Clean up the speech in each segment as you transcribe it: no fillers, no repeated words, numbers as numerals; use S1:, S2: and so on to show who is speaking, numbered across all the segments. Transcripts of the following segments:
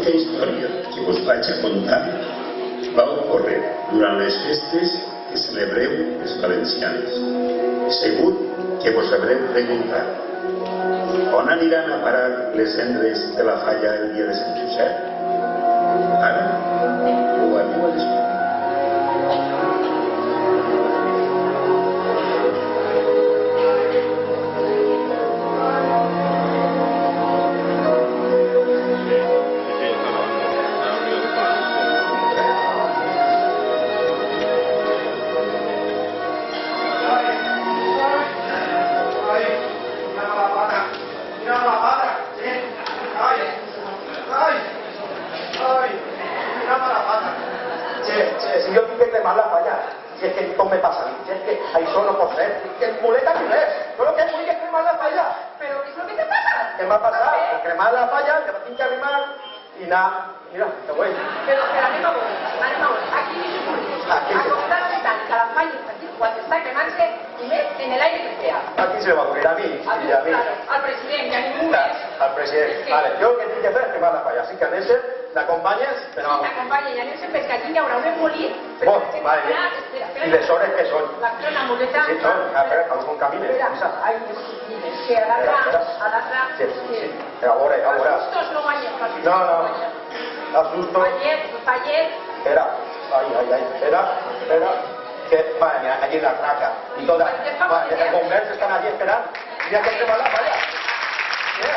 S1: L'única història que us vaig a contar va ocórrer durant les festes que celebreu els valencians. Segur que vos haureu preguntat on aniran a parar les cendres de la falla el dia de Sant Josep? Ara ho aneu a descobrir.
S2: Si yo tinc que cremar la falla, si és que tot me passa a mi, si és que això no pot ser, que muleta ni res, jo el que vull és cremar la falla.
S3: ¿Pero qué es lo que te pasa?
S2: Què m'ha passat? Que cremar la falla, que tinc que arrimar i anar, mira, te voy.
S3: Pero anem a veure, aquí ni se ocurre.
S2: Aquí
S3: A
S2: sí.
S3: comprar metálica, la falla aquí, cuando está quemándose, y ves en el aire que sea.
S2: ¿A quién se le va a ocurrir? A mí
S3: A
S2: y a mí.
S3: claro, al presidente, a ningún
S2: Claro,
S3: mes.
S2: al presidente.
S3: Es que-
S2: Vale, yo lo que tinc que fer és cremar la falla, así que Anésser, t'acompanyes, però...
S3: Sí, t'acompanya, i anem sempre que aquí hi haurà un embolit, però
S2: Oh,
S3: que
S2: vale.
S3: espera.
S2: I les hores que són?
S3: La muleta...
S2: Sí, són, a veure, algun camí.
S3: Espera, ai, que a l'altre...
S2: Sí, sí, a veure, a veure.
S3: Els sustos no guanyen.
S2: No, no, el susto...
S3: Fallet.
S2: Espera, ay, espera, que, madre mía, allí la raca y todas, vale, los bomberos están allí esperando, mira que se va la falla. Mira.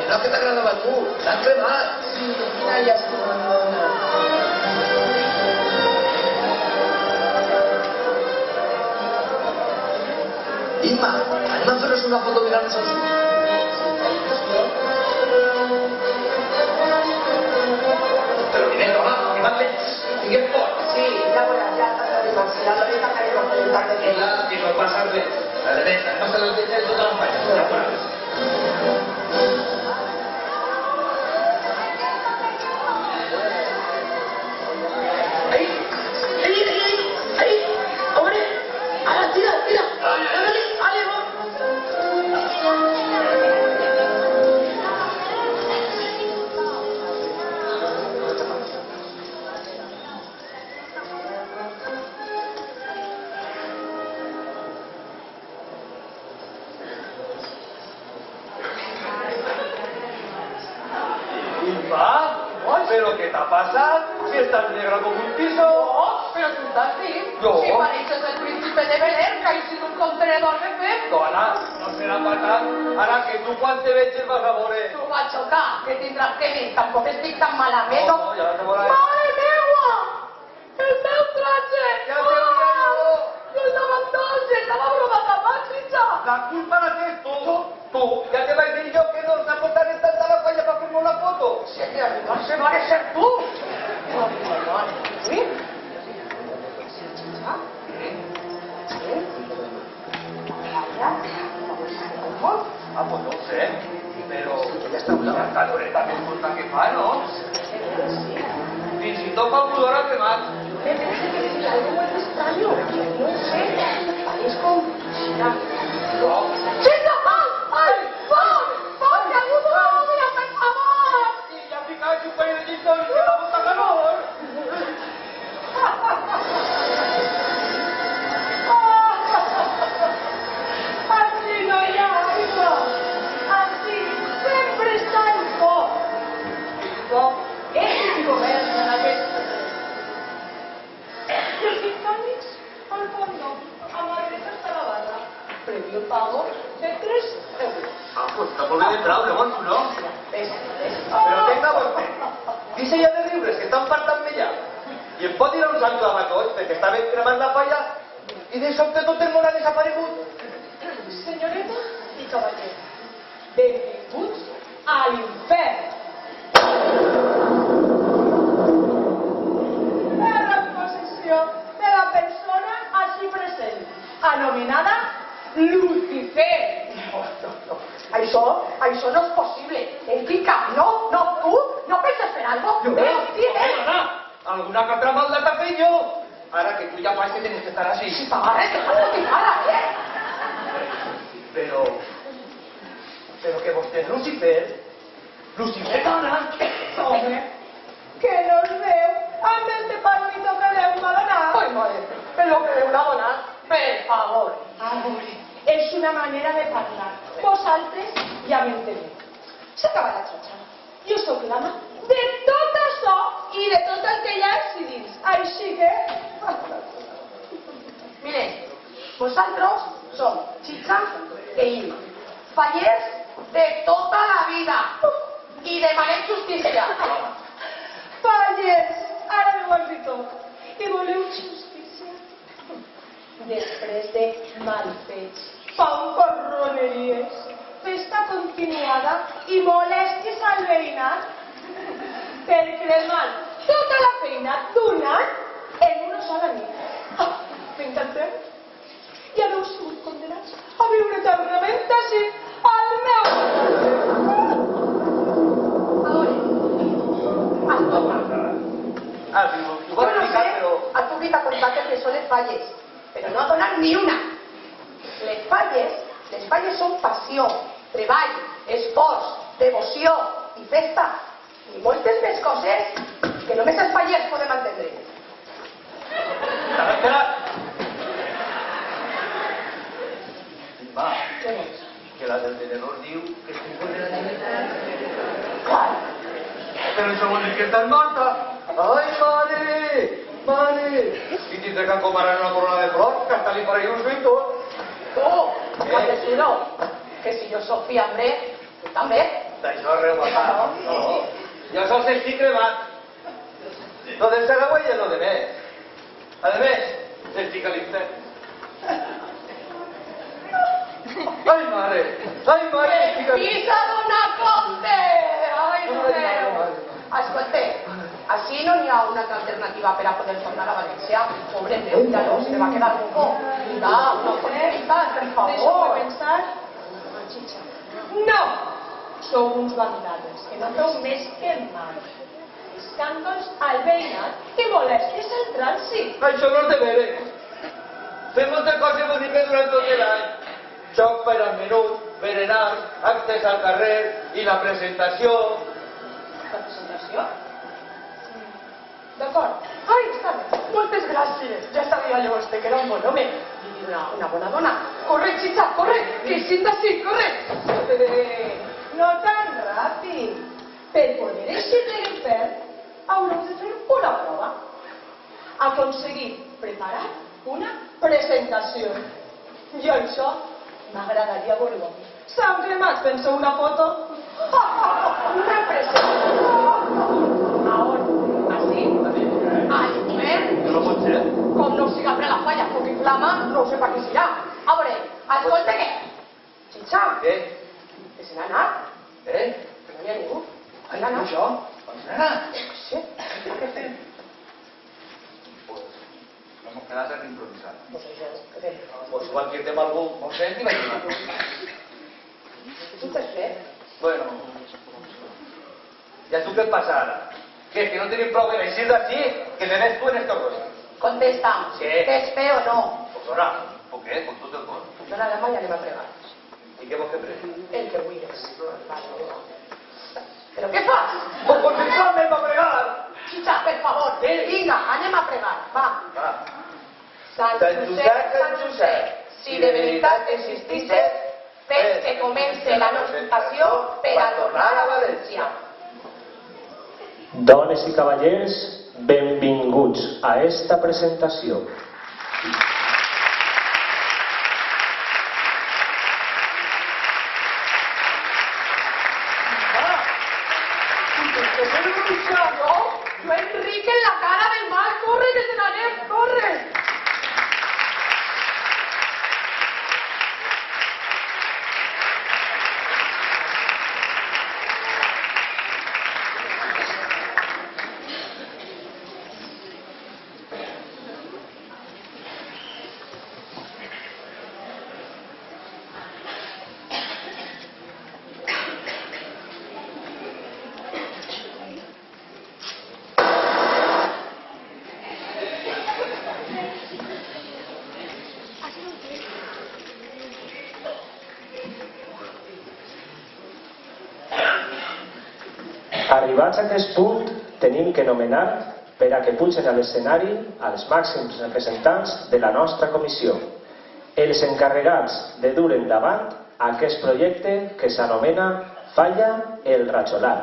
S4: No, que t'agradava a tu, l'han cremat.
S3: Sí, mira, ja estuvo.
S4: Imma, anem a fer-nos una foto mirant-nos als ulls. Però vinent, home, que va tens? Tinguem por.
S3: Sí, ja veuràs, ja t'agradarem, si la Loreta que no podem dar de
S4: Vinga, que no passa res. La Loreta, passa la Loreta de tota la falla. Ja veuràs.
S3: Ahí, hombre, ahora tira, dale,
S5: Imma, ¿pero qué te ha pasado? Si estás negra como un piso.
S3: No, pero tú estás así.
S5: Yo.
S3: Si pareces el príncipe de Belén, que hay sido un contenedor de fe.
S5: No, Ana, no será fatal. Ara, que tu quan te veig vas a veure.
S3: Tu va xocar, que tindràs que dir, tampoc estic tan malament.
S5: No, ja te veuràs.
S3: Mare meua! El meu traje!
S5: Ja te veuràs.
S3: Jo estava amb tots, estava bromant amb Maxicha.
S5: La culpa la tens tu. Tu, ja te vaig dir jo que no ens aportaré tanta la falla per fer-me una foto.
S3: Señor, no se va a ser tú. ¿Sí?
S5: Ah, pues no sé, però ja està una caloreta més curta que fa, no? Fins i tot quan pudor ha cremat.
S3: Me parece que es algo muy extraño. No sé, es como...
S5: No.
S3: ¡Chica! ¡Ay! ¡Pon! ¡Pon! ¡Que algú no mira, per favor!
S5: I ja ficat un parell de lliçons que la bota calor.
S3: Así no hi ha aigua. Así sempre està el foc. El foc és qui governa aquesta terra. I els titànics previo pago de 3 euros.
S5: Ah, pues está molt bé d'entrar, llavors, no? Però tenga vostè. Dice ja de riures, que estan partant-me ja. I em pot dir un sant clavatós, perquè està ben cremant la palla, i de sobte tot el món ha desaparegut.
S3: Senyoreta i cavaller, benvinguts a l'infern. La reposició de la persona així present, anomenada Lucifer.
S6: No. Això no es possible. En finca, no, tu no penses fer algo.
S5: Alguna que altra maldad t'ha fet jo. Ara que tu ja fas que tens que estar així.
S6: Si t'agarres, que estàs motivada,
S5: Però que vostè és Lucifer. Lucifer, dona.
S3: Home, que no es veu amb este palmito que Déu m'ha donat.
S6: Ai, mare, però que Déu l'ha donat, per favor.
S3: És una manera de parlar. Vosaltres ja m'enteneu. S'acaba la xotxa. Jo sóc l'ama de tot això i de tot el que hi ha així dins. Així que...
S6: Mire, vosaltres som Chicha e Ima, fallers de tota la vida i demanem justícia.
S3: Pallers, ara m'ho has dit tot. I voleu justícia? Després de malfets, fanfarroneries, festa continuada i molèsties al veïnat per cremar tota la feina d'un any en una sola nit. M'encantem? I haveu sigut condenats a viure eternament així al meu...
S6: Jo no sé, a tu que t'ha contat el que són les falles, però no ha donat ni una. Les falles són passió, treball, esforç, devoció i festa, i moltes més coses que només els fallers podem entendre.
S5: Espera. Va, que la del tenedor diu que estic condenat.
S6: Clar,
S5: Però això vol dir que estàs morta. Ai, mare! I tindré que comparar una corona de flors, que hasta li faré un suito.
S6: tu, asesino, que si jo soc fiambre, tu també.
S5: D'això rematat. No. Jo sols estic cremat. Lo del Saragüey és lo de més. A més, estic a l'infern. Ai, mare! Estic a
S6: I s'ha donat compte! Ai, Déu! Escolta, així no hi ha una altra alternativa per a poder tornar a València. Pobre meu, ja no, se va quedar loco. Mira, una oportunitat, per
S3: Deixeu-me
S6: favor.
S3: pensar. Chicha. No! Sou uns vandales, que no feu més que mal. Escàndols al veïnat i molèsties al trànsit.
S5: Això no és de veres. Fem moltes coses boniques durant tot l'any. Xoc per al menut, berenars, actes al carrer i la presentació.
S3: La presentació? D'acord.
S6: Ai, està bé. Moltes gràcies. Ja sabia jo que era un bon home. I una bona dona. Corre, Chicha, corre. Que si d'ací, corre.
S3: No tan ràpid. Per poder eixir de l'infern, haureu de fer una prova. Aconseguir preparar una presentació. I això m'agradaria veure-ho. S'han cremat, penseu una foto?
S6: Una presentació. A on? Així? Al govern?
S5: No pot ser.
S6: Com no siga per la falla, foc i flama, no sé per què serà. A veure, escolta què? Chicha,
S5: Què?
S6: que se n'ha anat.
S5: Eh?
S6: Que no hi ha ningú.
S5: Ai, això? On se n'ha anat?
S6: Sí, què fem?
S5: Pues, no hemos quedado en improvisar.
S6: Pues això, què fem?
S5: Pues igual que te algú, no sé, t'hi vaig donar.
S6: Tu t'has fet?
S5: Bueno, ¿y a tú qué pasa ahora? ¿Qué? ¿Que no tienen prou en eixir d'ací? Que me ves tú en estos cosas.
S6: Contesta.
S5: Sí.
S6: ¿T'és fe o no?
S5: Pues ahora, ¿por qué? Pues tú te pones.
S6: Jo nada más ja anem a pregar.
S5: ¿Y qué vos que prefieres?
S6: El que vulguis. Però què fas?
S5: Pues concentrarme para pregar.
S6: Chicha, per favor,
S5: Sí.
S6: vinga, anem a pregar, va.
S5: Va.
S6: Sant Josep, si de veritat existisses, fes que comence la notació per a tornar a València.
S7: Dones i cavallers, benvinguts a esta presentació. Arribats a aquest punt, tenim que nomenar per a que pugen a l'escenari els màxims representants de la nostra comissió, els encarregats de dur endavant aquest projecte que s'anomena Falla el Rajolar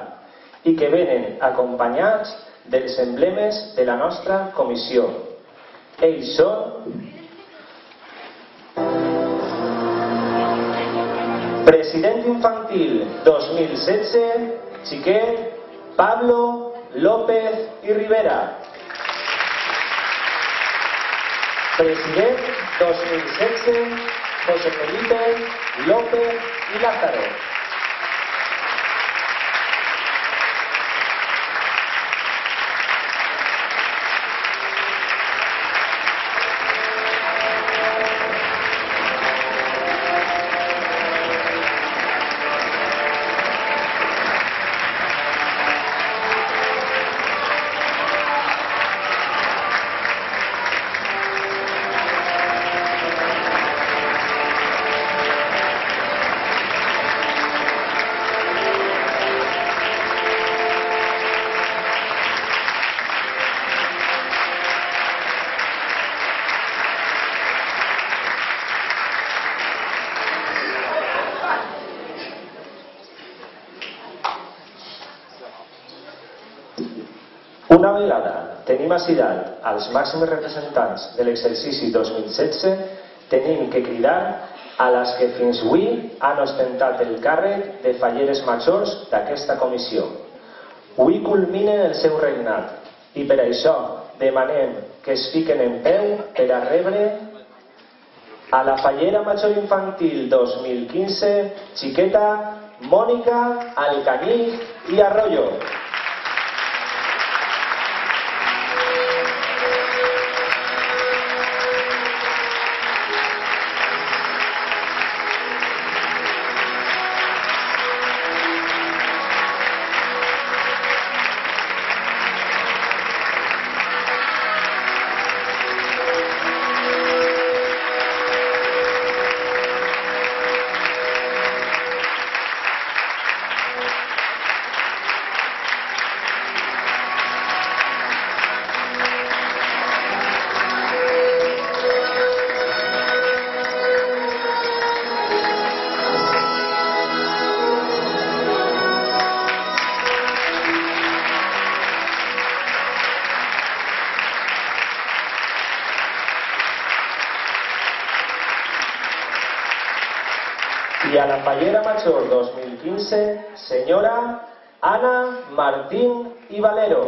S7: i que venen acompanyats dels emblemes de la nostra comissió. Ells són President Infantil 2016, Xiquet Pablo López i Rivera. President 2016, José Felipe López i Lázaro. Una vegada tenim ací dalt els màxims representants de l'exercici 2016, tenim que cridar a les que fins avui han ostentat el càrrec de falleres majors d'aquesta comissió. Avui culminen el seu regnat i per això demanem que es fiquen en peu per a rebre a la fallera major infantil 2015, Xiqueta Mònica Alcañiz i Arroyo. Y a la fallera major 2015, señora Ana Martín y Valero.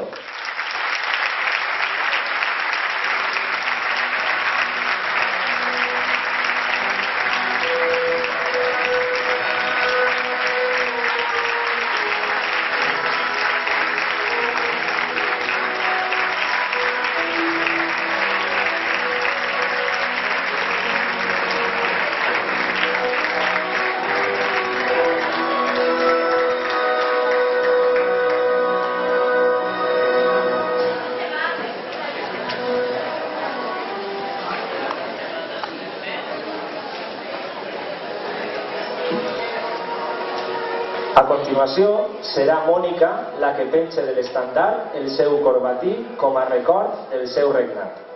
S7: A continuació, serà Mònica la que penja de l'estandard el seu corbatí com a record del seu regnat.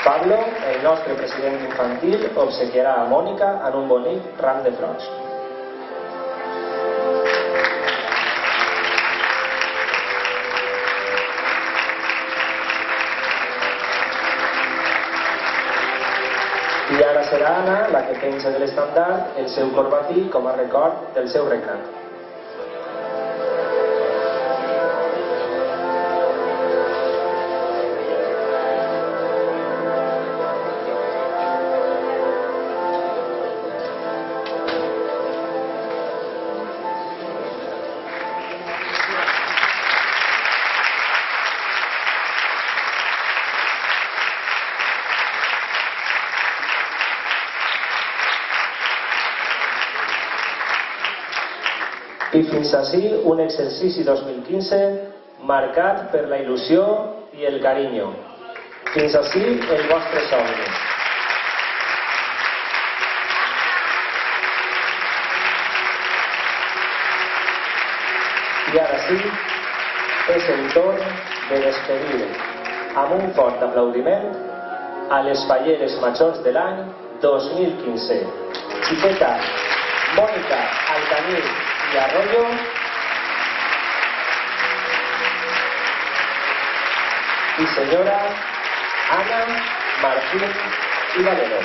S7: Pablo, el nostre president infantil, obsequiarà a Mònica en un bonic ram de flors. I ara serà Anna la que penja de l'estandard el seu corbatí com a record del seu regnat. I fins ací un exercici 2015 marcat per la il·lusió i el carinyo. Fins ací el vostre somni. I ara sí, és el torn de despedir amb un fort aplaudiment a les falleres majors de l'any 2015. Xiqueta Mónica Alcañiz i Arroyo, i senyora Ana Martín i Valero.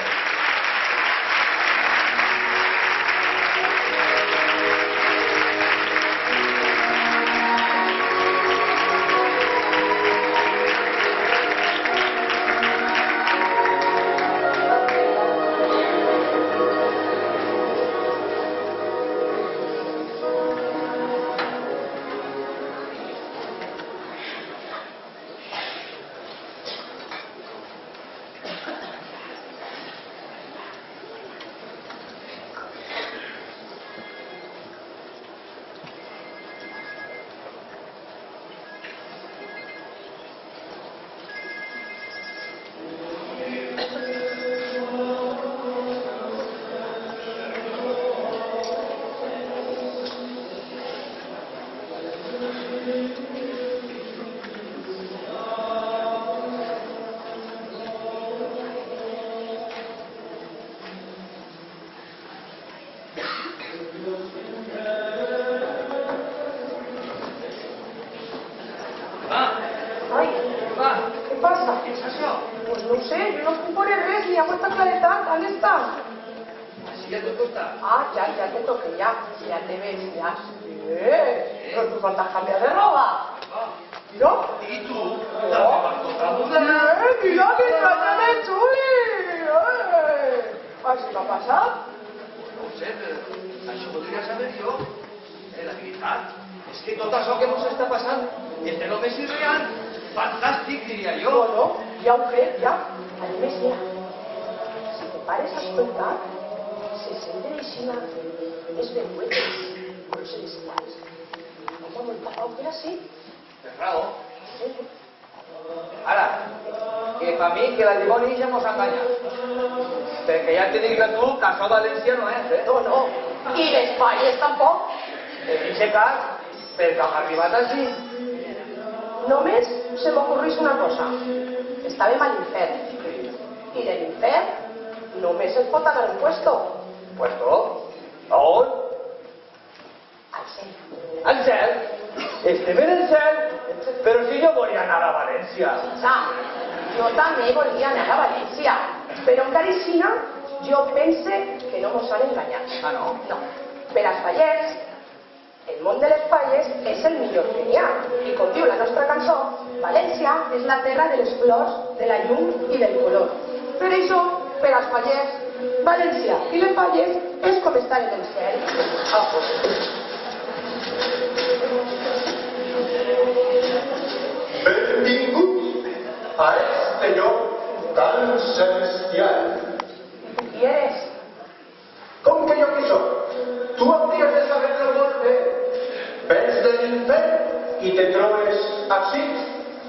S6: Només se m'ocorreix una cosa. Estàvem a l'infern. I de l'infern només es pot anar a un puesto.
S5: ¿Puesto? ¿A on?
S6: Al cel.
S5: ¿Al cel? Estem en el cel? Però si jo volia anar a València.
S6: Jo també volia anar a València. Però encara així jo pense que no mos han enganyat.
S5: Ah, no?
S6: No. Per als fallers, el món de les falles és el millor que n'hi ha. I com diu la nostra cançó, València és la terra de les flors, de la llum i del color. Per això, per als fallers, València i les falles és com estar en el cel.
S1: Benvinguts a este lloc tan celestial.
S6: Qui eres?
S1: Com que jo qui soc? Tu hauries de saber-lo molt bé. Vens de l'infern i te trobes així,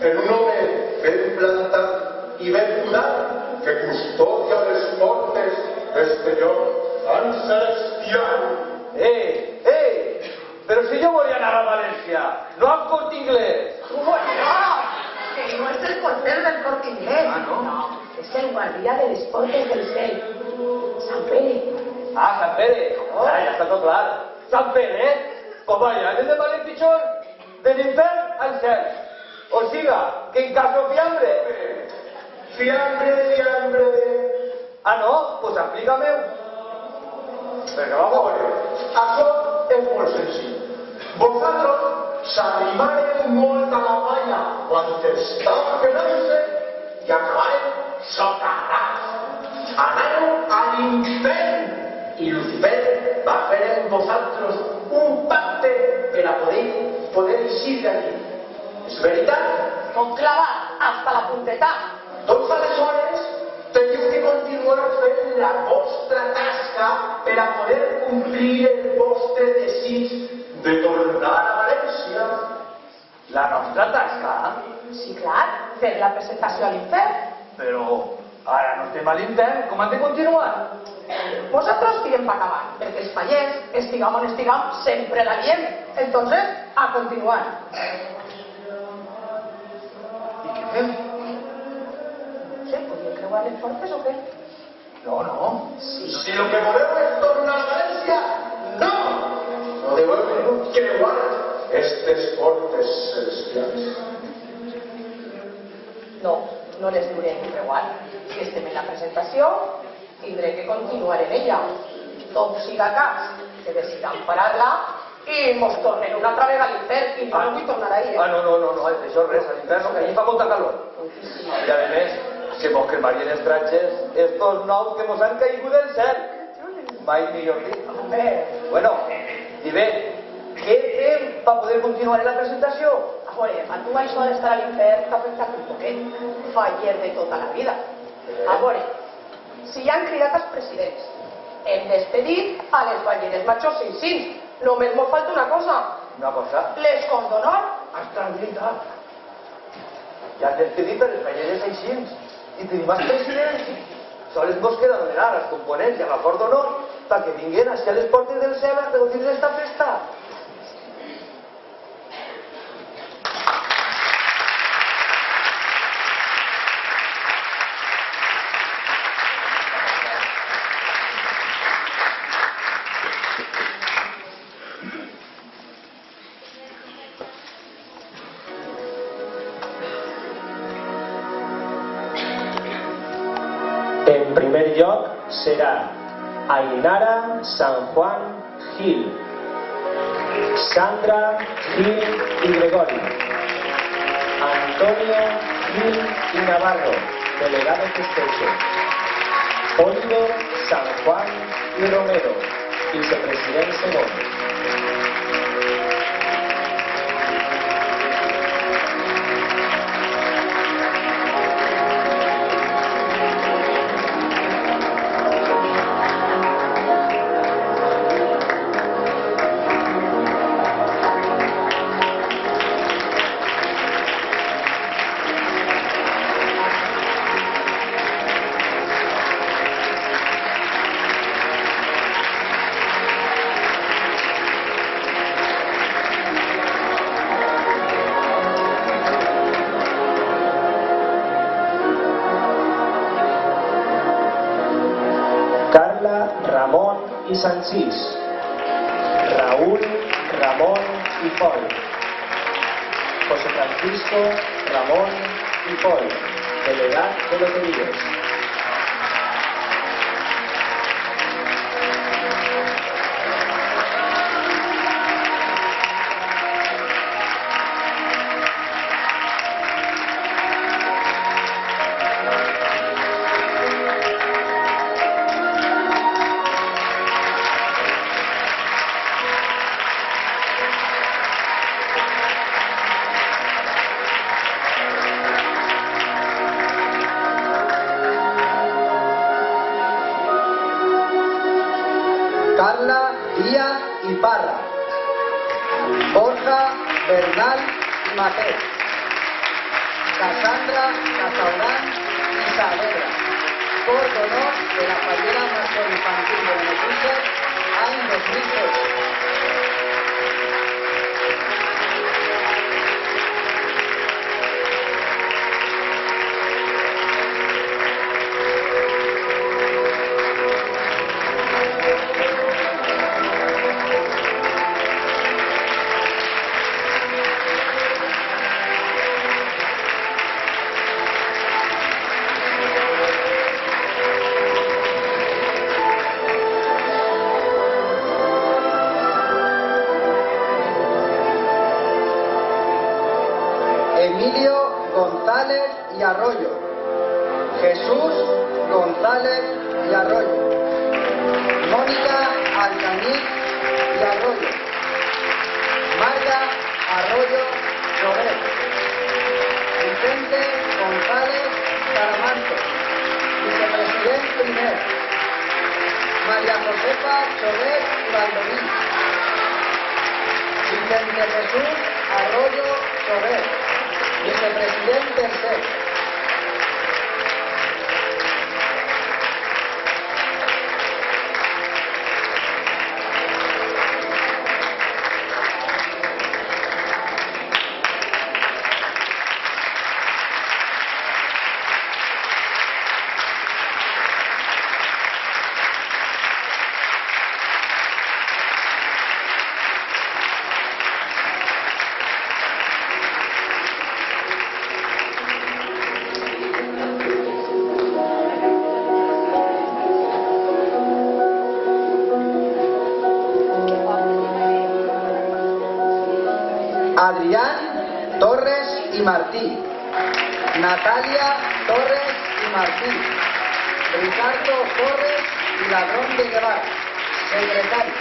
S1: en un home ben plantat i ben cuidat que custodia les portes d'este lloc tan celestial.
S5: Però si jo volia anar a València, no al Corte Inglés.
S6: Que no és el porter del Corte Inglés.
S5: No.
S6: És el guardià de les portes del cel. Sant Pere.
S5: Sant Pere. Ja està tot clar. Sant Pere, pues vaya, anem de mal en pitjor, de l'infern al cel. O siga, que en caso fiambre.
S1: Fiambre.
S5: No, pues aplícame. Perquè vamos a ver.
S1: Això és molt senzill. Vosaltres s'animareu molt a la palla quan estava per néixer i acabareu soterrats. Anàreu a l'infern i Lucifer va fer amb vosaltres un pacte per a poder eixir d'allí. És veritat?
S6: Com clavat, hasta la punteta.
S1: Doncs aleshores teniu que continuar fent la vostra tasca per a poder complir el vostre desig
S5: de tornar a València la nostra tasca.
S6: Sí, clar, fer la presentació a l'infern.
S5: Però ara no estem a l'infern, com hem de continuar?
S6: Vosotros siguen para acabar, perquè els fallers, estigam on estigam, sempre la liem. Entonces, a continuar.
S5: I què fem?
S6: No sé, podríem creuar les portes o què?
S5: No.
S6: Sí.
S5: Si lo que voleu és tornar a València, no! No deveu creuar estes portes celestials.
S6: No, no les durem creuar. Si estem en la presentació, tindré que continuar en ella. Tot siga cas que decidam parar-la i mos tornen una altra vegada a l'infern i no vull tornar ahí.
S5: No, això res, a l'infern, que allí fa molta calor. I a més, que mos cremarien els tratges estos nous que mos han caigut del cel. Mai millor dit. Bueno, i bé, què fem per poder continuar en la presentació?
S6: A veure, a tu això d'estar a l'infern t'ha afectat un poquet. Faller de tota la vida. A veure, si ja han cridat els presidents, hem despedit a les balleres machos cincins. Només mos falta una cosa.
S5: Una cosa?
S6: L'escons d'honor.
S5: Hasta la veritat. Ja han despedit a les balleres aixins. I tenim els presidents. Sols mos queda donar als components i a la Fort d'Honor perquè vinguin així a les portes del cel a gaudir d'esta festa.
S7: En primer lloc serà Ainara San Juan Gil, Sandra Gil y Gregorio, Antonio Gil y Navarro, delegado festejo, Oliver San Juan y Romero, vicepresidente segon. Carla, Ramón y Sanchís, Raúl, Ramón y Paul, José Francisco, Ramón y Paul, delegado de loterías.
S2: Carla Díaz y Parra, Borja Bernal y Maté, Cassandra Casaurán y Saavedra, por honor de la fallera mayor infantil de Benetúser, año 2006. Emilio González y Arroyo, Jesús González y Arroyo, Mónica Alcañiz y Arroyo, Marga Arroyo Lloret, Vicente González Caramanto, vicepresidente primer, María Josefa Cholet y Valdoví,
S8: de Jesús Arroyo Soler, vicepresidente del SEC. Adrián Torres y Martí, Natalia Torres y Martí, Ricardo Torres y Ladrón de Guevara, secretario.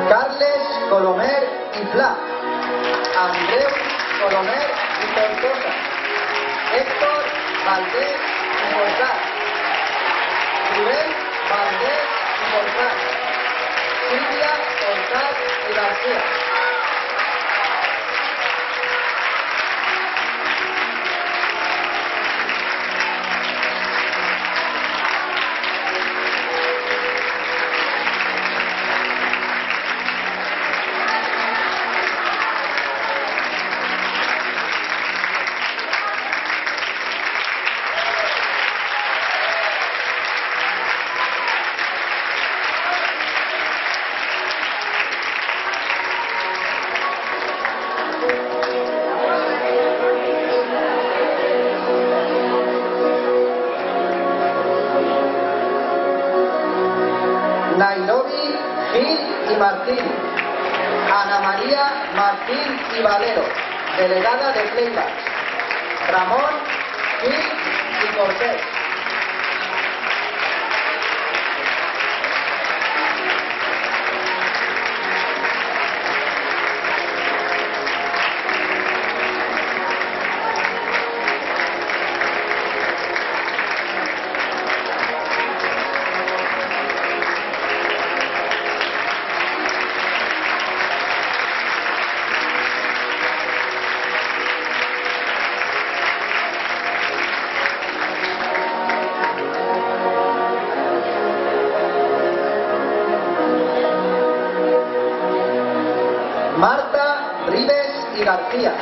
S8: Carles Colomer y Pla, Andreu Colomer y Tortosa, Héctor Valdés y Forzar, Rubén Valdés y Forzar, Silvia Forzar y García. Nairobi Gil y Martín, Ana María Martín y Valero, delegada de Playback, Ramón Gil y Cortés. Marta Rives y García,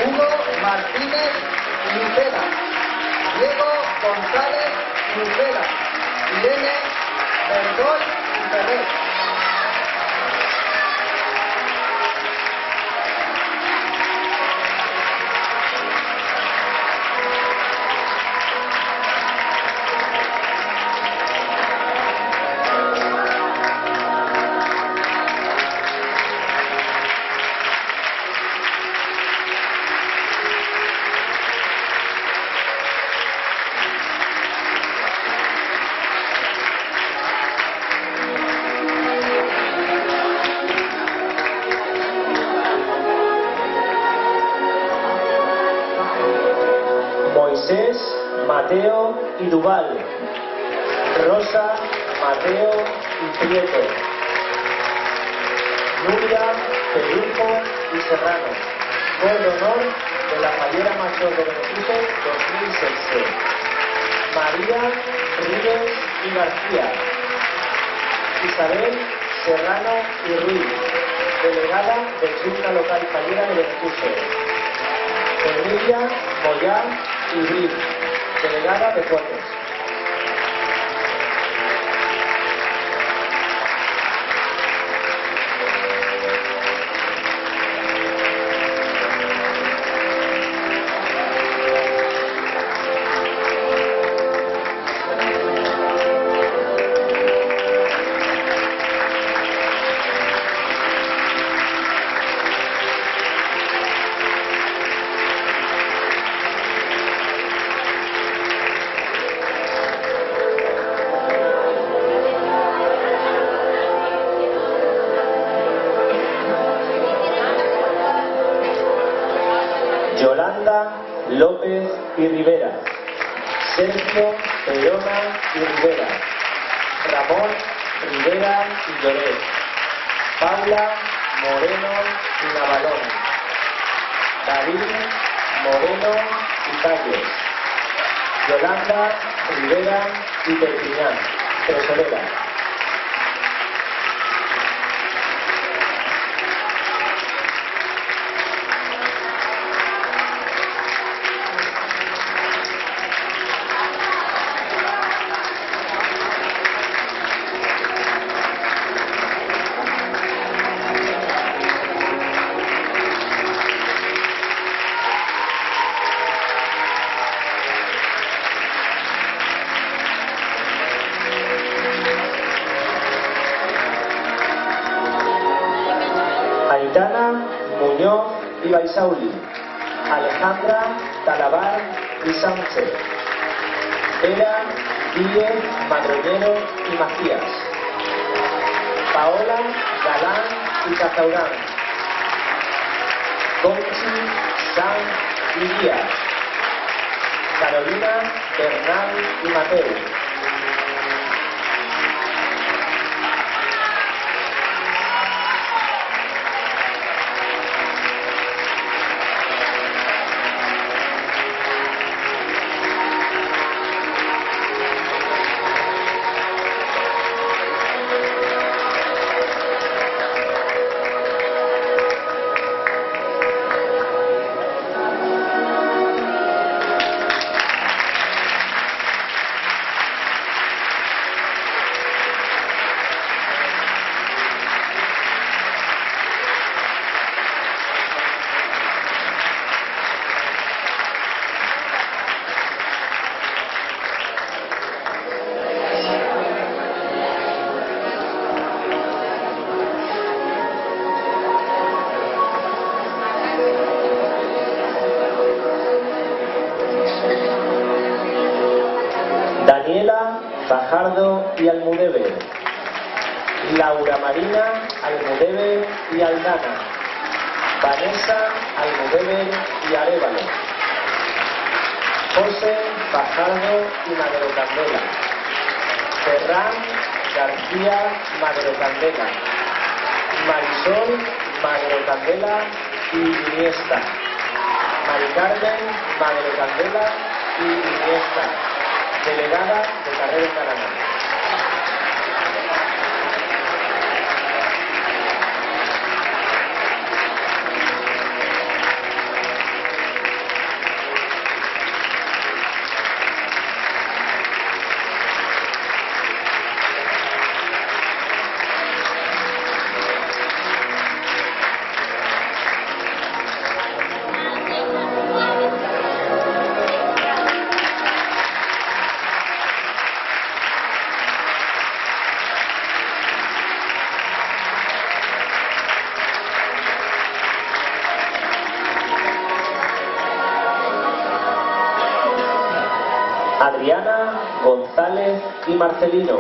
S8: Hugo Martínez y Lucera, Diego González y Lucera, Irene Verdol y Ferrer.
S7: Moisés, Mateo y Duval, Rosa, Mateo y Prieto, Nuria, Pelujo y Serrano, gol de honor de la Fallera Mayor de Benefito 2016. María, Ríos y García, Isabel, Serrano y Ruiz, delegada de Junta Local Fallera de Benefito. Emilia, Moyá y Briz, delegada de Puertos. López y Rivera, Sergio Perona y Rivera, Ramón Rivera y Lloret, Paula Moreno y Navalón, David Moreno y Talles, Yolanda Rivera y Perpiñán, tesorera. Aitana Muñoz y Baisauli, Alejandra Talabar y Sánchez, Vera Díez Madroñero y Macías, Paola Galán y Cazaurán, Conchi San y Díaz, Carolina Bernal y Mateo, Daniela Fajardo y Almudévar, Laura Marina Almudévar y Aldana, Vanessa Almudévar y Arévalo, José Fajardo y Madero Candela, Ferran García Madero Candela, Marisol Madero Candela y Iniesta, Mari Carmen Madero Candela y Iniesta, delegada de Carrera en Canadá. Adriana González y Marcelino,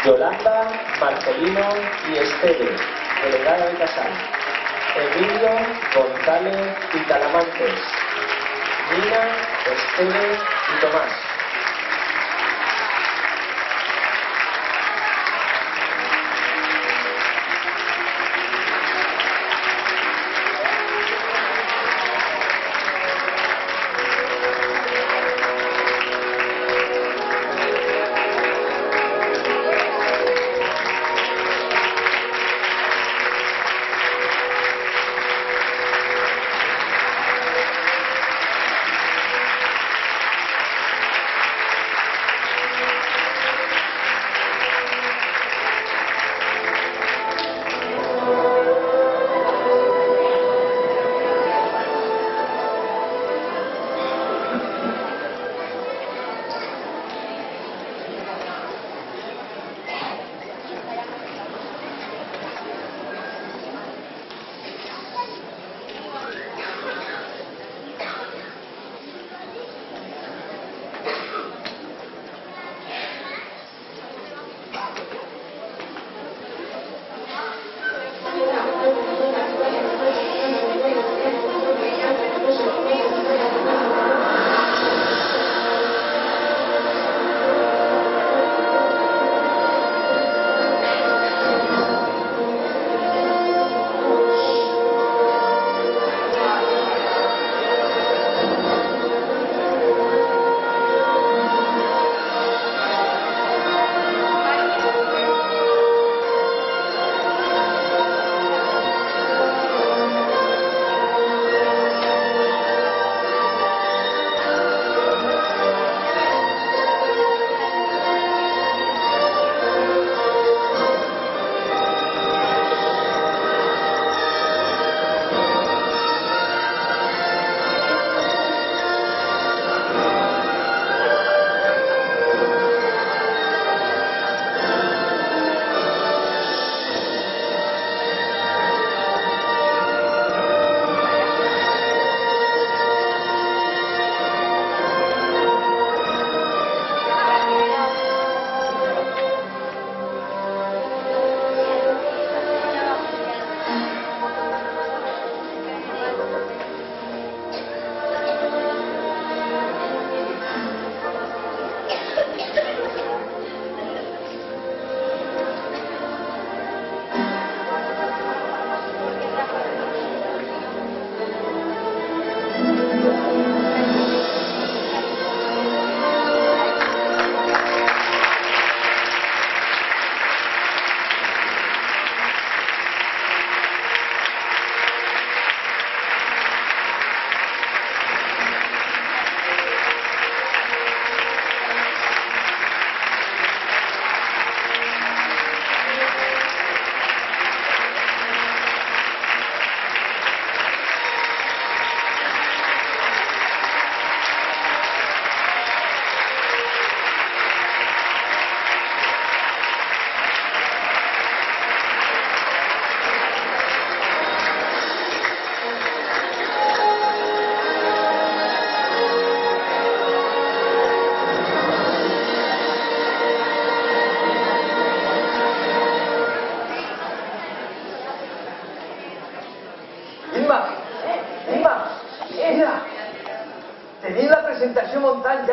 S7: Yolanda Marcelino y Esteve, delegada de Casal, Emilio González y Talamantes, Nina, Esteve y Tomás.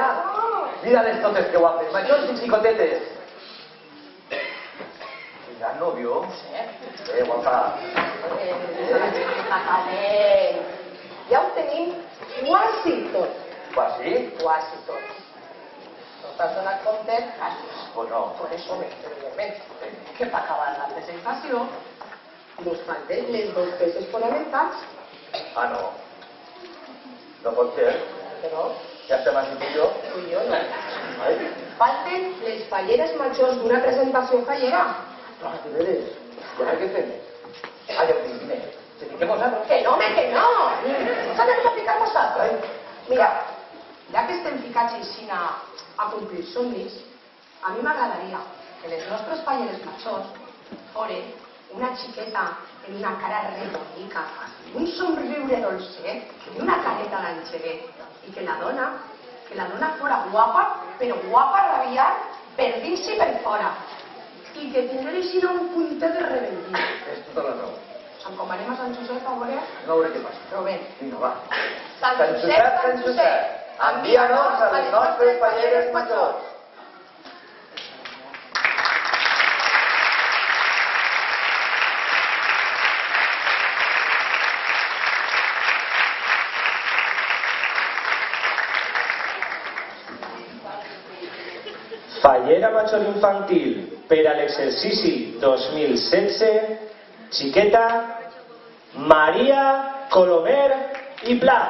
S5: ya. Mira les totes que guapes, majors i xicotetes. ¿Tindrán novio? Guapa.
S6: Acabem. Ja ho tenim quasi tot.
S5: ¿Quasi?
S6: Quasi tot. No t'has donat compte?
S5: Pues no.
S6: Por eso, evidentment, que per acabar la presentació nos falten les dos peces fonamentals.
S5: Ah, no. No pot ser.
S6: Però
S5: Ja estem aquí tu i jo.
S6: tu i jo no.
S5: Ai,
S6: Falten les falleres majors d'una presentació fallera.
S5: clar, de veres. I ara què fem? Ah, ja ho tinc, vine. Se fiquem nosaltres.
S6: Que no, home, que no! Ens anem a ficar nosaltres. Mira, ja que estem ficats així a complir somnis, a mi m'agradaria que les nostres falleres majors foren una xiqueta en una cara rebonica, un somriure dolcet i una careta d'angelet, i que la dona fora guapa, però guapa rabiar per dins i per fora, i que tingués un puntet de rebel·lia.
S5: És tota la raó.
S6: Encomanem a Sant Josep a veure,
S5: No veuré què passa.
S6: però bé.
S5: Vinga, va.
S6: Sant Josep,
S5: envia-nos a les nostres falleres majors.
S7: Fallera major infantil per a l'exercici 2016, xiqueta Maria Colomer i Pla.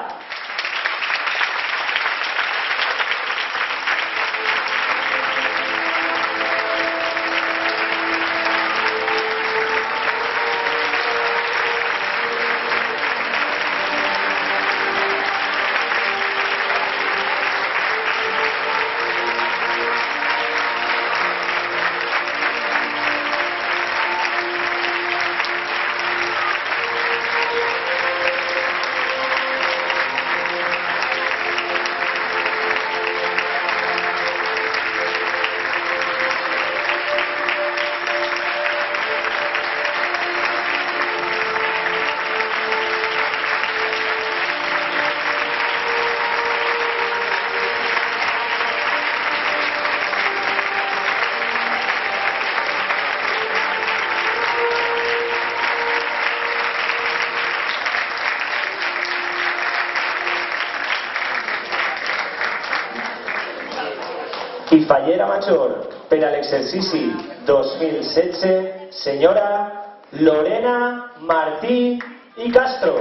S7: I fallera major per a l'exercici 2016, senyora Lorena Martí i Castro.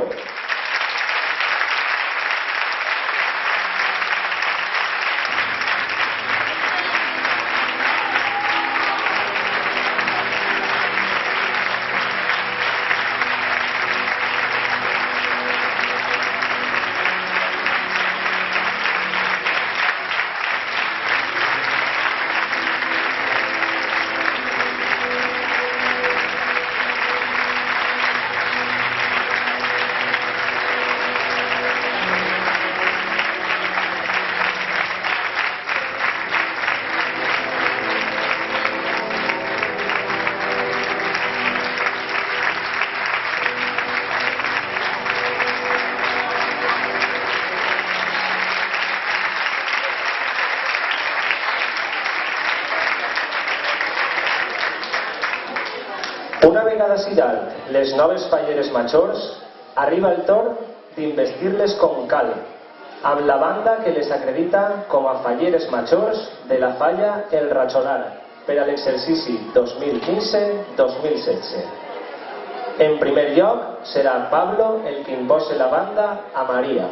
S7: Una vegada s'hi dalt les noves falleres majors, arriba el torn d'investir-les com cal, amb la banda que les acredita com a falleres majors de la falla El Rajolar per a l'exercici 2015-2016. En primer lloc serà Pablo el que impose la banda a Maria.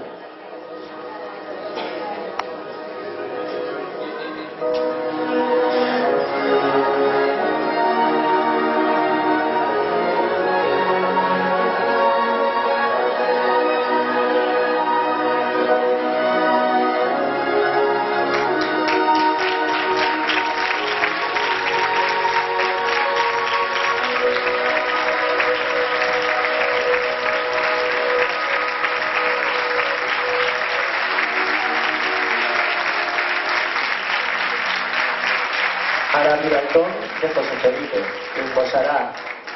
S7: Ara arriba el torn de José Felipe, que imposarà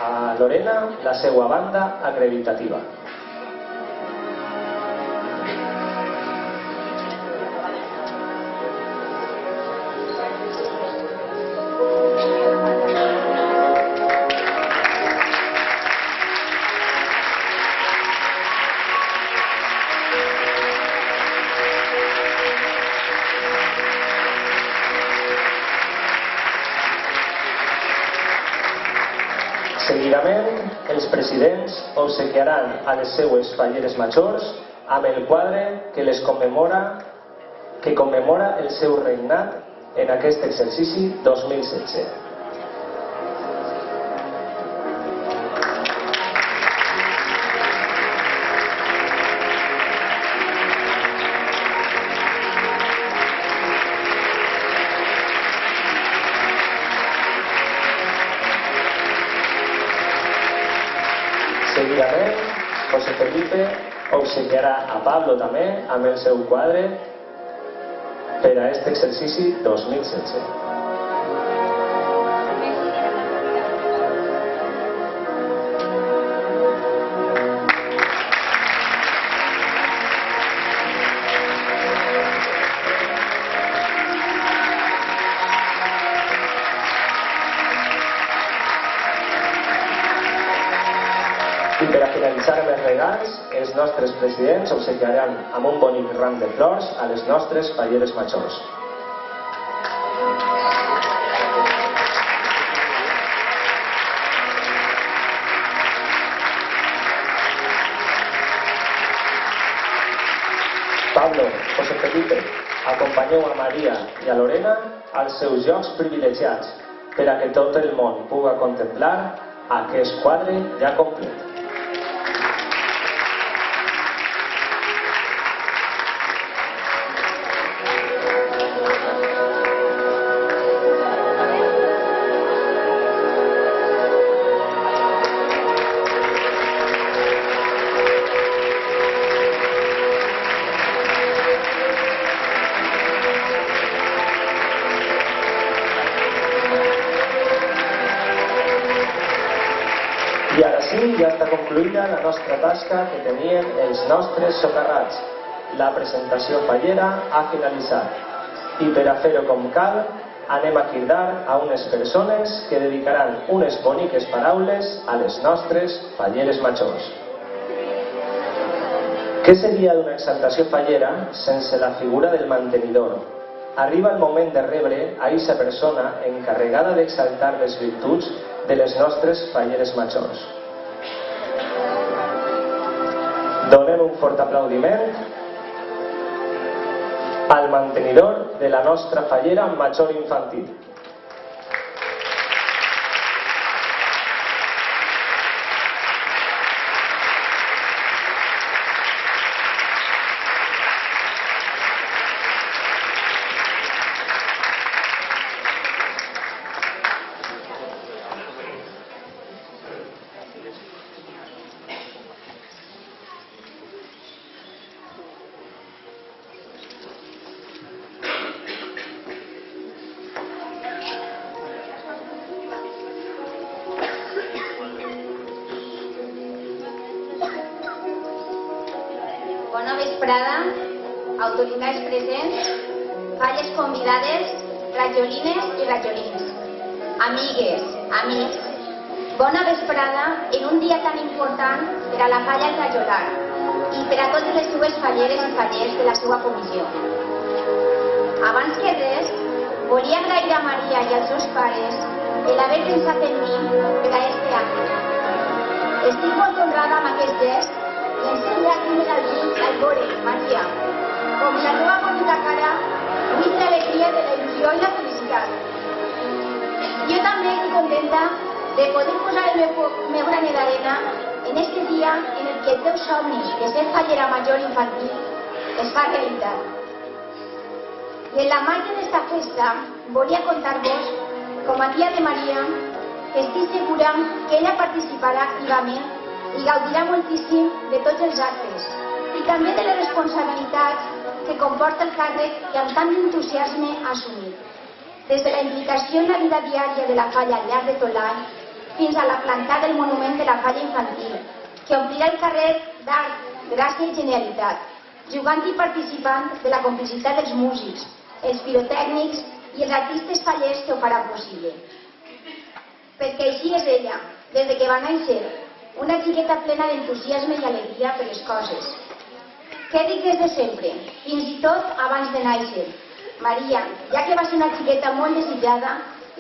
S7: a Lorena la seva banda acreditativa. Seguidament, els presidents obsequiaran a les seues falleres majors amb el quadre que commemora el seu regnat en aquest exercici 2016. Seguidament, José Felipe obsequiarà a Pablo també amb el seu quadre per a aquest exercici 2016. I per a finalitzar amb els regals, els nostres presidents obsequiaran amb un bonic ram de flors a les nostres falleres majors. Pablo, José Felipe, acompanyeu a Maria i a Lorena als seus llocs privilegiats per a que tot el món puga contemplar aquest quadre ja complet. I ara sí, ja està concluïda la nostra tasca que tenien els nostres socarrats. La presentació fallera ha finalitzat. I per a fer-ho com cal, anem a cridar a unes persones que dedicaran unes boniques paraules a les nostres falleres majors. Què seria d'una exaltació fallera sense la figura del mantenidor? Arriba el moment de rebre a aquesta persona encarregada d'exaltar les virtuts de les nostres falleres majors. Donem un fort aplaudiment al mantenidor de la nostra fallera major infantil.
S9: Bona vesprada, autoritats presents, falles convidades, rajolines i rajolins, amigues, amics. Bona vesprada en un dia tan important per a la falla El Rajolar i per a totes les seues falleres i fallers de la seva comissió. Abans que res, volia agrair a Maria i als seus pares l'haver pensat en mi per a este acte. Estic molt honrada amb aquest gest i em sent llàgrimes als ulls al veure, Maria, com la teva bonica cara buit l'alegria de la il·lusió i la felicitat. Jo també estic contenta de poder posar el meu granet d'arena en este dia en el que el teu somni de ser fallera major infantil es fa realitat. I en la màgia d'esta festa volia contar-vos, com a tia de Maria, que estic segura que ella participarà activament i gaudirà moltíssim de tots els actes i també de les responsabilitats que comporta el càrrec que amb tant d'entusiasme ha assumit. Des de la implicació en la vida diària de la falla al llarg de tot l'any fins a la plantada del monument de la falla infantil, que omplirà el carrer d'art, gràcia i genialitat, jugant i participant de la complicitat dels músics, els pirotècnics i els artistes fallers que ho faran possible. Perquè així és ella, des de que va néixer, una xiqueta plena d'entusiasme i alegria per les coses. Què dic des de sempre, fins i tot abans de néixer? Maria, ja que va ser una xiqueta molt desitjada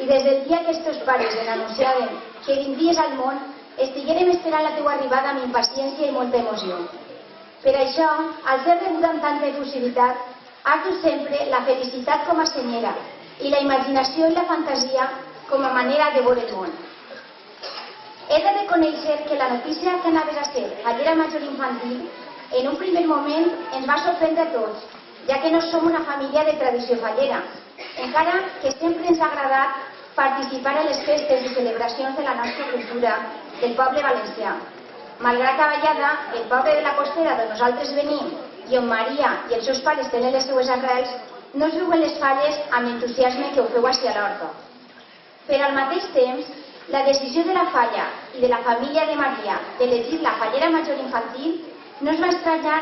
S9: i des del dia que els teus pares en anunciaven que vindries al món, estiguérem esperant la teua arribada amb impaciència i molta emoció. Per això, al ser rebuda amb tanta efusivitat, has dut sempre la felicitat com a senyera i la imaginació i la fantasia com a manera de veure el món. He de reconèixer que la notícia que anaves a ser fallera major infantil en un primer moment ens va sorprendre a tots, ja que no som una família de tradició fallera, encara que sempre ens ha agradat participar en les festes i celebracions de la nostra cultura del poble valencià. Malgrat que a Vallada, el poble de la Costera d'on nosaltres venim i on Maria i els seus pares tenen les seues arrels, no es viuen les falles amb l'entusiasme que ho feu així a l'Horta. Però al mateix temps, la decisió de la falla i de la família de Maria d'elegir la fallera major infantil no es va estranyar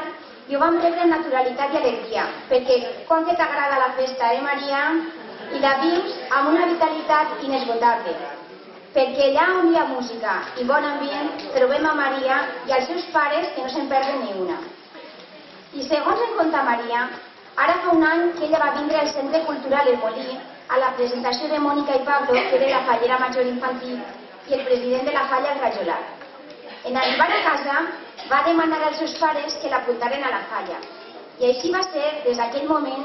S9: i ho vam rebre amb naturalitat i alegria, perquè quan que t'agrada la festa, Maria? I la vius amb una vitalitat inesgotable. Perquè allà on hi ha música i bon ambient trobem a Maria i als seus pares que no se'n perden ni una. I segons em conta Maria, ara fa un any que ella va vindre al Centre Cultural El Molí a la presentació de Mònica i Pablo, que era la fallera major infantil, i el president de la falla, el Rajolar. En arribar a casa, va demanar als seus pares que l'apuntaren a la falla. I així va ser, des d'aquell moment,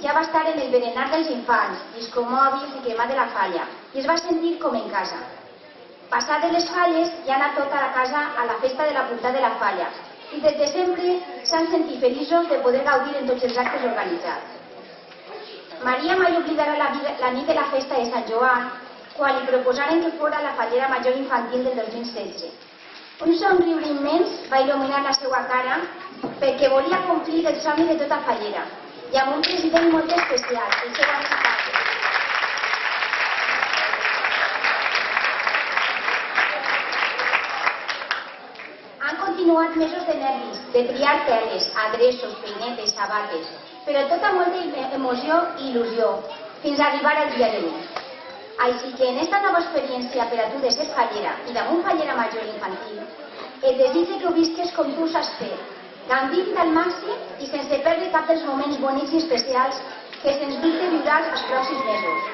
S9: ja va estar en el berenar dels infants, discomòbils i cremat de la falla, i es va sentir com en casa. Passades les falles, ja ha anat tota la casa a la festa de la punta de la falla, i des de sempre s'han sentit feliços de poder gaudir en tots els actes organitzats. Maria mai oblidarà la nit de la festa de Sant Joan, quan li proposaren que fora la fallera major infantil del 2016. Un somriure immens va il·luminar la seva cara perquè volia complir el somni de tota fallera, i amb un president molt especial, el seu amic Pablo. Han continuat mesos de nervis, de triar teles, adreços, peinetes, sabates, però tot amb molta emoció i il·lusió, fins a arribar al dia d'avui. Així que en aquesta nova experiència per a tu de ser fallera i damunt fallera major infantil, et desitge que ho visques com tu saps fer, gaudint al màxim i sense perdre cap dels moments bonics i especials que sens dubte viuràs els pròxims mesos.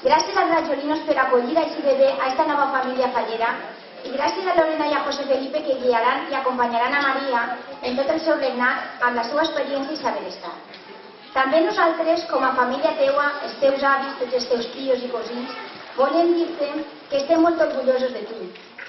S9: Gràcies als rajolinos per acollir així de bé a aquesta nova família fallera i gràcies a Lorena i a José Felipe que guiaran i acompanyaran a Maria en tot el seu regnat amb la seva experiència i saber estar. També nosaltres, com a família teua, els teus avis, tots els teus tios i cosins, volem dir-te que estem molt orgullosos de tu,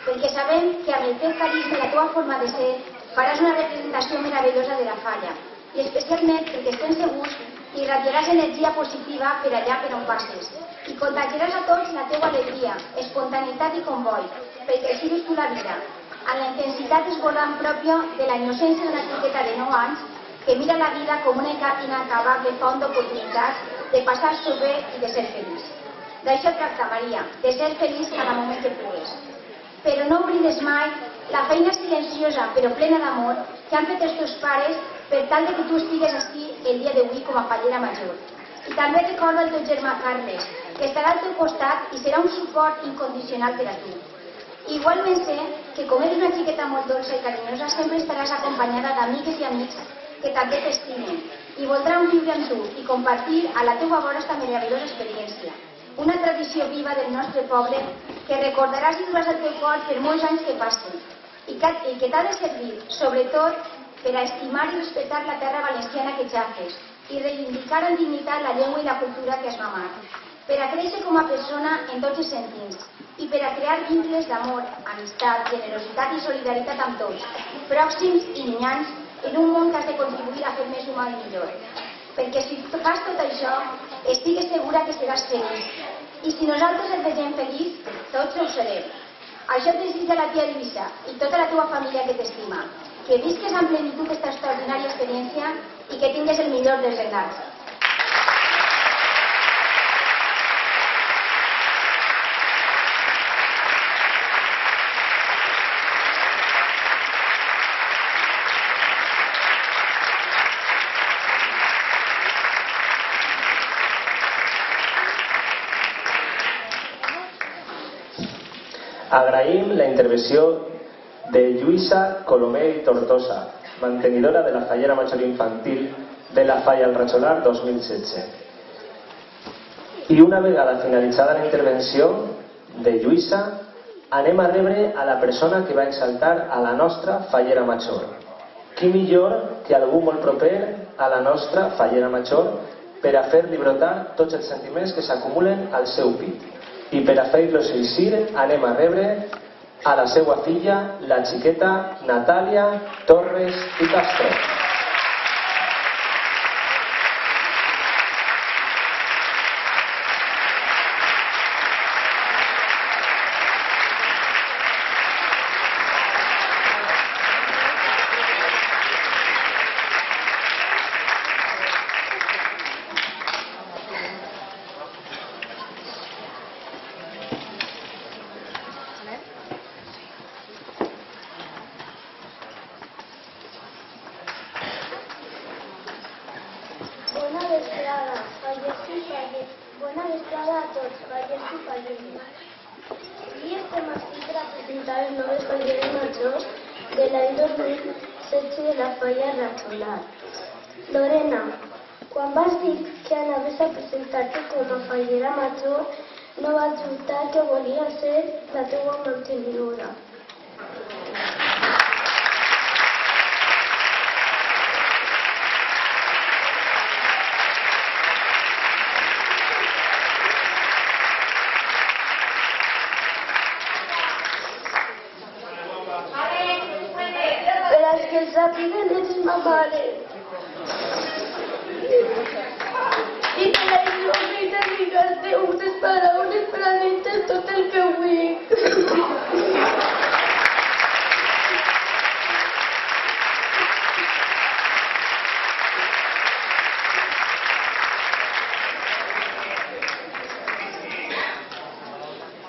S9: perquè sabem que amb el teu carisma i la teva forma de ser faràs una representació meravellosa de la falla, i especialment perquè estem segurs que irradiaràs energia positiva per allà per on passes, i contagiaràs a tots la teua alegria, espontaneïtat i comboi, perquè així vius tu la vida, amb la intensitat esborrant pròpia de la innocència d'una xiqueta de 9 anys que mira la vida com una inacabable font d'oportunitats de passar-s'ho bé i de ser feliç. D'això tracta, Maria, de ser feliç cada moment que pugues. Però no oblides mai la feina silenciosa però plena d'amor que han fet els teus pares per tal que tu estigues així el dia d'avui com a fallera major. I també recorda el teu germà Carles, que estarà al teu costat i serà un suport incondicional per a tu. Igualment sé que com ets una xiqueta molt dolça i carinyosa sempre estaràs acompanyada d'amigues i amics que també t'estimen i voldran viure amb tu i compartir a la teua vora esta meravellosa experiència. Una tradició viva del nostre poble que recordaràs i duràs al teu cor per molts anys que passen i que t'ha de servir, sobretot, per a estimar i respectar la terra valenciana que xafes i reivindicar amb dignitat la llengua i la cultura que has mamat, per a créixer com a persona en tots els sentits i per a crear vincles d'amor, amistat, generositat i solidaritat amb tots, pròxims i llunyans, en un món que has de contribuir a fer més humà i millor. Perquè si fas tot això, estigues segura que seràs feliç. I si nosaltres et vegem feliç, tots ho serem. Això et desitja la tia Lluïsa i tota la teva família que t'estima. Que visques amb plenitud aquesta extraordinària experiència i que tingues el millor dels regnats.
S7: Agraïm la intervenció de Lluïsa Colomer i Tortosa, mantenidora de la fallera major infantil de la Falla El Rajolar 2016. I una vegada finalitzada la intervenció de Lluïsa, anem a rebre a la persona que va exaltar a la nostra fallera major. Qui millor que algú molt proper a la nostra fallera major per a fer-li brotar tots els sentiments que s'acumulen al seu pit. I per a fer-los eixir anem a rebre a la seva filla, la xiqueta Natàlia Torres i Castro.
S10: Bona vesprada, fallers i fallers. Bona vesprada a tots, fallers i falleres. Avui estem aquí per a presentar el nou faller major de l'any 2016 de la falla Rajolar. Lorena, quan vas dir que anaves a presentar-te com a fallera major, no vas dubtar que volia ser la teua mantenidora. Que els sàpiguen és ma mare. I que la il·lumi de lligar-te unes paraules per a dir-te tot el que vull.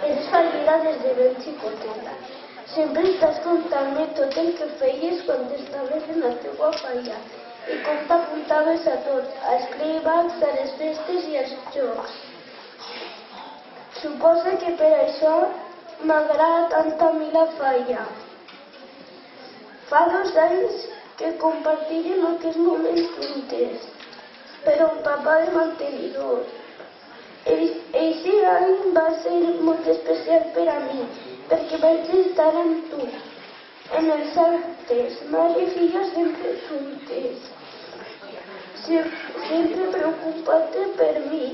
S10: Eres fallera des de ben xicoteta. Sempre estàs contant-me tot el que feies quan estaves en la teua falla i com t'apuntaves a tot, als playbacks, a les festes i als jocs. Suposa que per això m'agrada tant a mi la falla. Fa 2 anys que compartirem aquests moments juntes, però un papà de mantenidor. Eixe any va ser molt especial per a mi, perquè vaig estar amb tu. En els actes, mare i filla sempre juntes. Sempre preocupat-te per mi,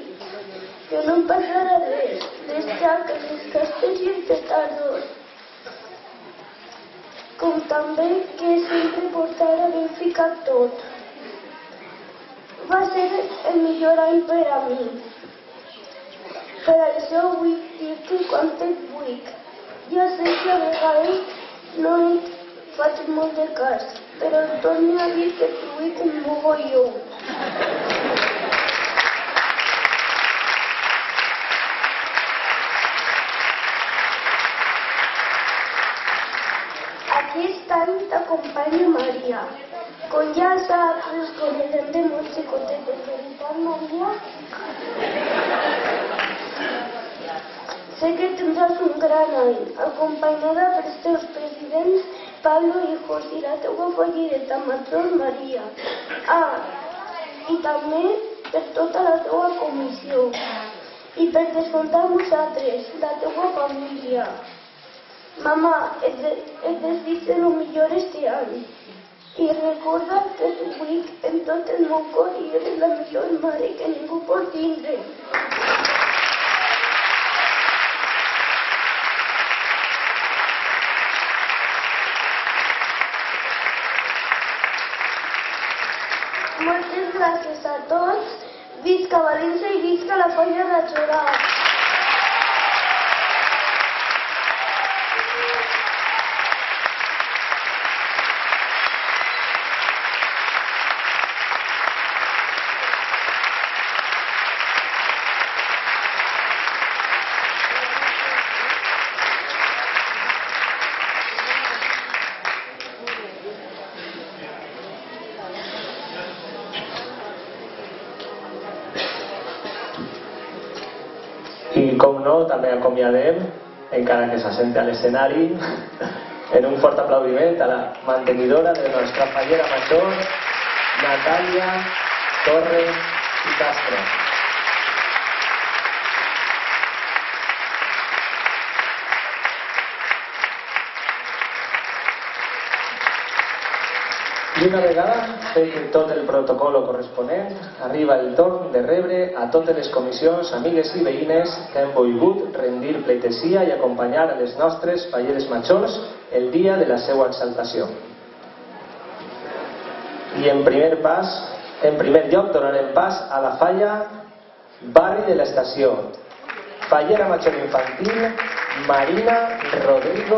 S10: que no em passarà res, les xaques, les castes i els petardos. Com també que sempre portara ben ficat tot. Va ser el millor any per a mi. Per això vull dir-te quant et vull. Ja sé que a vegades no et faig molt de cas, però et torno a dir que et vull un mogolló. Aquest any t'acompanya Maria. Com ja saps, les coneixem de molt xicotetes, veritat, Maria? Sé que tindràs un gran any, acompanyada pels teus presidents Pablo i José i la teua fallereta major Maria. I també per tota la teua comissió. I per descomptar vosaltres, la teua família. Mama, et desitjo el millor este any. I recorda que t'ho vull en tot el meu cor i eres la millor mare que ningú pot tindre. Moltes gràcies a tots. Visca València i visca la falla Rajolar.
S7: I com no, també acomiadem, encara que s'assente a l'escenari, en un fort aplaudiment a la mantenidora de la nostra fallera major, Natàlia Torres i Castro. I una vegada fet tot el protocol corresponent, arriba el torn de rebre a totes les comissions, amigues i veïnes que han volgut rendir pleitesia i acompanyar a les nostres falleres majors el dia de la seva exaltació. I en primer lloc donarem pas a la falla Barri de l'Estació, fallera major infantil Marina Rodrigo